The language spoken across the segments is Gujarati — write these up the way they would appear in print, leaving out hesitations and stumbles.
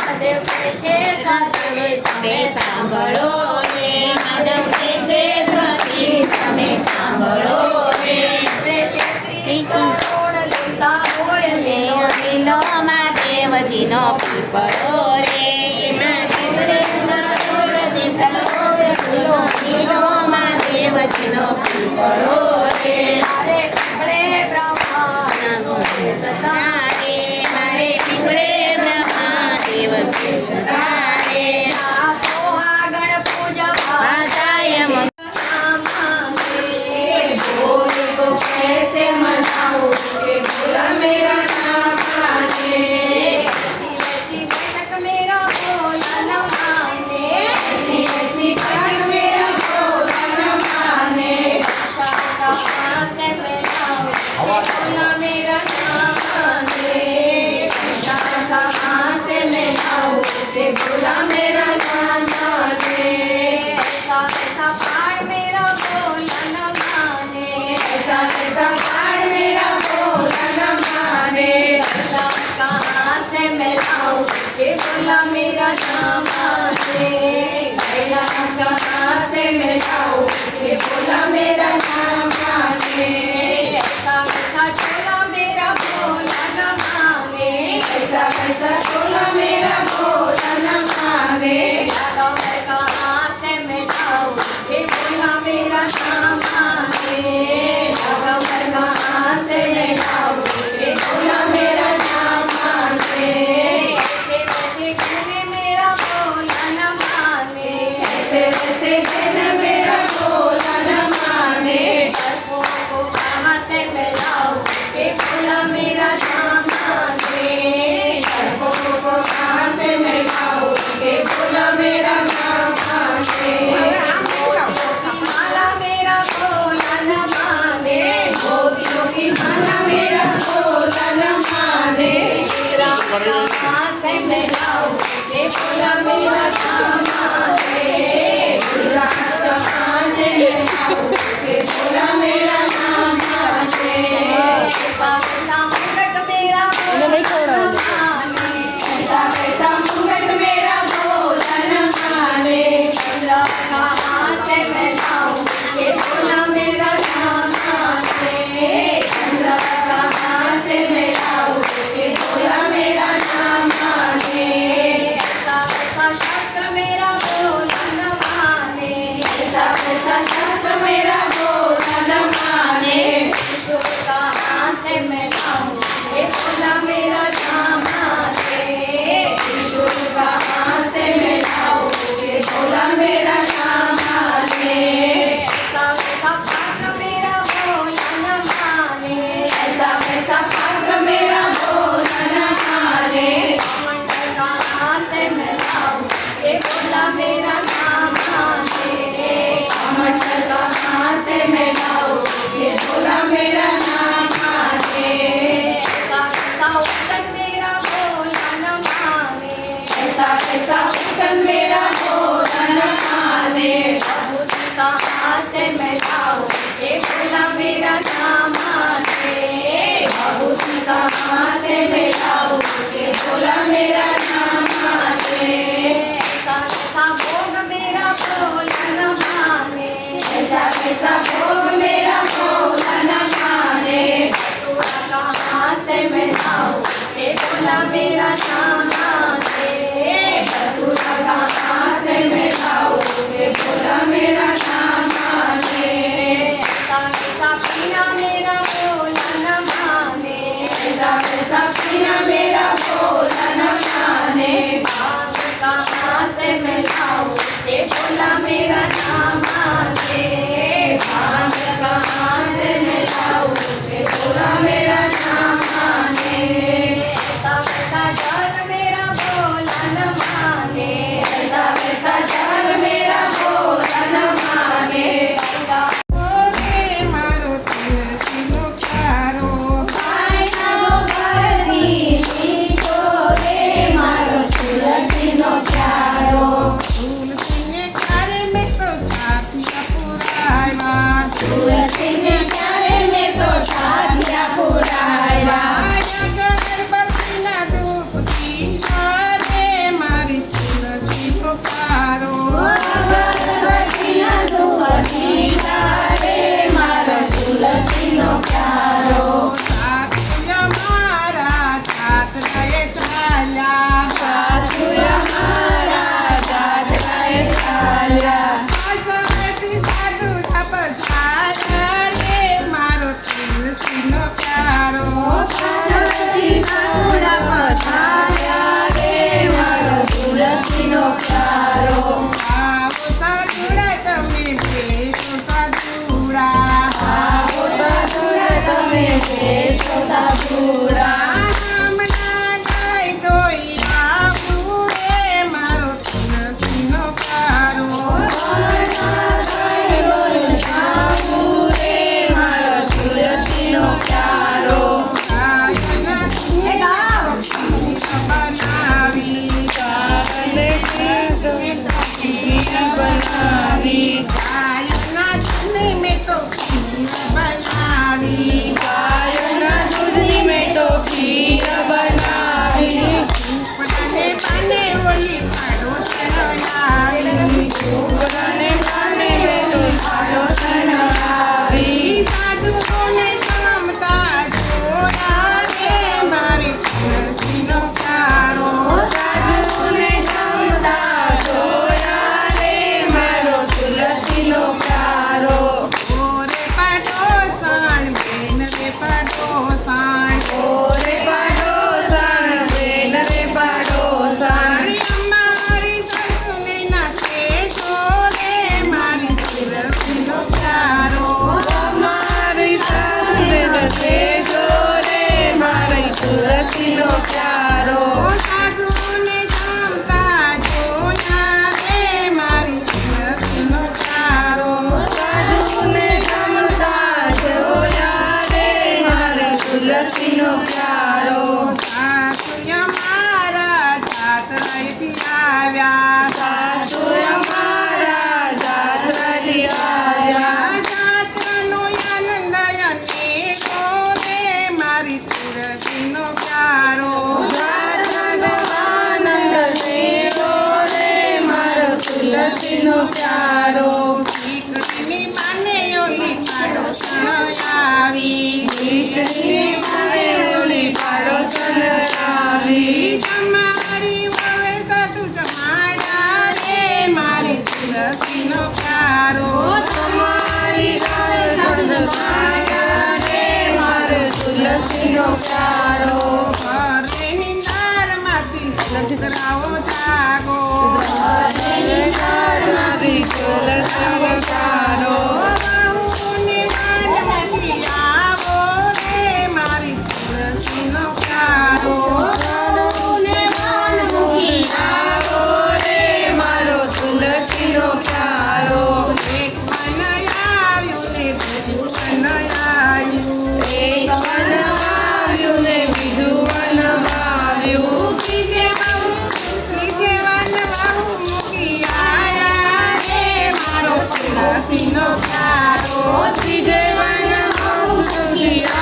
મહાદેવ કહે છે સતી તમે સાંભળો રે મહાદેવ કહે છે સતી તમે સાંભળો રે 33 કરોડ દેવતા હોય લીલો લીલો મહાદેવજીનો પીપળો રે એમાં 33 કરોડ દેવતા હોય લીલો લીલો મહાદેવજીનો પીપળો રે મારે પીપળે બ્રહ્માનો સતા રે મારે પીપળે બ્રહ્માદેવ સતા રે આ સોહાગણ પૂજવા જાય कैसे मनाऊं ये बुरा मेरा नाम माने ऐसी भटक मेरा बोला न माने ऐसी भटक मेरा बोला न माने कहाँ से मनाऊं ये बोला मेरा नाम माने कहाँ से मनाऊं ये बोला मेरा नाम माने ऐसा ऐसा पार मेरा बोला न माने ऐसा ऐसा पार मेरा बोला न माने कहाँ से मैं लाऊं ये बोला मेरा नाम माने कहाँ से मैं लाऊं ये बोला मेरा नाम माने ऐसा ऐसा चोला मेरा बोला न माने ऐसा ऐसा चोला मेरा बोला न माने कहाँ से मैं लाऊं ये बोला मेरा नाम माने कहाँ से मैं लाऊं ये बोला मेरा नाम माने ऐसे वैसे कहने मेरा बोला न माने ऐसे वैसे कहने मेरा बोला न माने सर्पों को कहाँ से मैं लाऊं ये बोला मेरा नाम माने सर्पों को कहाँ से मैं लाऊं ये बोला मेरा नाम माने माला मेरा बोला न माने मोतियों की माला मेरा बोला न माने कहाँ से मैं लाऊं ये बोला मेरा नाम माने कहाँ से मैं लाऊं ये बोला मेरा नाम माने ऐसा ऐसा मुकुट मेरा बोला न माने ऐसा ऐसा मुकुट मेरा बोला न माने कहाँ से मैं लाऊं ये बोला मेरा नाम माने कहाँ से मैं लाऊं ये बोला मेरा नाम माने ऐसा ऐसा शास्त्र मेरा बोला न माने ऐसा ऐसा शास्त्र मेरा बोला न माने कहाँ से मैं लाऊं ये बोला मेरा नाम माने कहाँ से मैं लाऊं ये बोला मेरा नाम माने ऐसा ऐसा पात्र मेरा बोला न माने ऐसा ऐसा पात्र मेरा बोला न माने कहाँ से मैं लाऊं ये बोला मेरा नाम माने कहाँ से मैं लाऊं ये बोला मेरा नाम माने ऐसा ऐसा उत्तन मेरा बोला न माने ऐसा ऐसा उत्तन मेरा बोला न माने कहाँ से मैं लाऊं ये बोला मेरा नाम माने कहाँ से मैं लाऊं ये बोला मेरा नाम माने ऐसा ऐसा भोग मेरा बोला न माने ऐसा ऐसा भोग मेरा बोला न माने कहाँ से मैं लाऊं ये बोला मेरा नाम माने कहाँ से मैं लाऊं ये बोला मेरा नाम माने ऐसा ऐसा पीना मेरा बोला न माने ऐसा ऐसा पीना मेरा बोला न माने कहाँ से मैं लाऊं ये बोला मेरा नाम माने कहाँ से मैं लाऊं ये बोला मेरा नाम माने ऐसा ऐसा जल मेरा તુલસીનો પ્યારો સાસુ અમારા જાત્રાથી આવ્યા સાસુ અમારા જાત્રાથી આવ્યા જાત્રાનો આનંદ અનેકો રે મારી તુલસીનો પ્યારો જાત્રાનો આનંદ લેવો રે મારો તુલસીનો પ્યારો દીકરીની માને ઓલી પાડોશણ આવી દીકરીની મારે ઓલી પાડોશણ આવી તમારી વવે સાધુ જમાડ્યા રે મારી તુલસીનો પ્યારો તમારી ગાય માયા રે મારો તુલસીનો પ્યારો ઘરેની નારમાંથી લજકરાઓ જાગો ઘરેની દાળમાંથી તુલસીનો પ્યારો બહુને વાનમાંથી આવો રે મારી તુલસીનો પ્યારો ને વાનમુખી આવો રે મારો તુલસીનો પ્યારો એક વન આવ્યું ને બીજું વન આવ્યું એક વન વાવ્યું ને બીજું વન વાવ્યું નીચે વન બહુ મૂકી આયા રે મારો તુલસીનો પ્યારો ત્રીજે વન વાવ્યું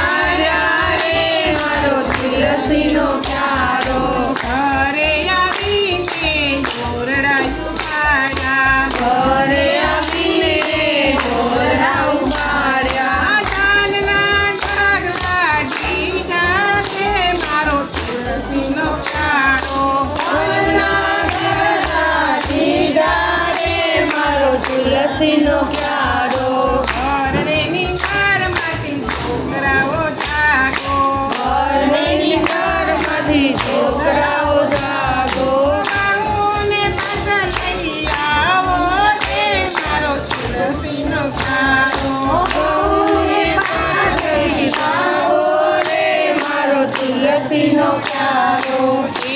આવ્યા રે મારો તુલસીનો પ્યારો ઘરે આવીને ઓરડાયું પાડ્યા ઘરે આવીને ઘોડા ઉપાડ્યા જાનના જાગવા દીધા રે મારો તુલસીનો પ્યારો ઘરના ઘરડા દીધા રે મારો તુલસીનો પ્યારો ઘરેની ઘરમાંથી છોકરાઓ જાગો ઘરની ઘરમાંથી છોકરાઓ જાગો બાહુને પાછળ લઈ આવો રે મારો તુલસીનો પ્યારો બહુને પાછળથી લાવો રે મારો તુલસીનો પ્યારો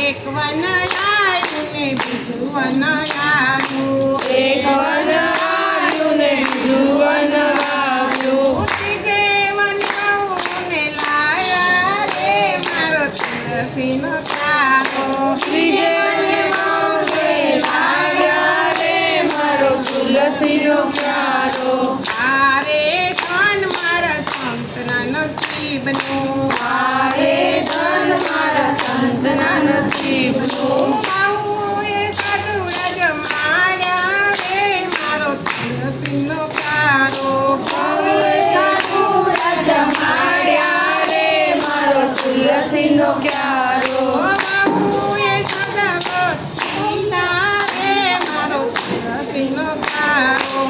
એક વન આવ્યું ને બીજું વન આવ્યું એક વન આવ્યું ને બીજું વન આવ્યું ત્રીજે વન બહુને લાયા રે મારો તુલસીનો પ્યારો ત્રીજે વને લાવ્યા રે મારો તુલસીનો પ્યારો આરે ધન મારા સંતના નસીબનું મારે ધન મારા સંતના નસીબનું બાહુએ સાધુ જમાડ્યા રે મારો તુલસીનો પ્યારો હવે સાધુ જમાડ્યા રે મારો તુલસીનો પ્યારો બાહુએ સદા સીતા રે મારો તુલસીનો પ્યારો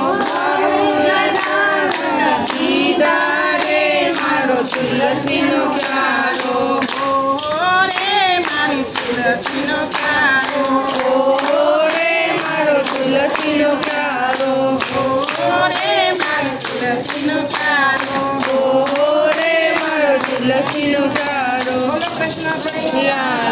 સીધા રે મારો તુલસીનો પ્યારો ઓ રે મારી તુલસીનો પ્યારો ઓ રે મારો તુલસીનો પ્યારો ઓ રે મારી તુલસીનો પ્યારો ઓ રે મારો તુલસીનો પ્યારો બોલો કૃષ્ણ કનૈયા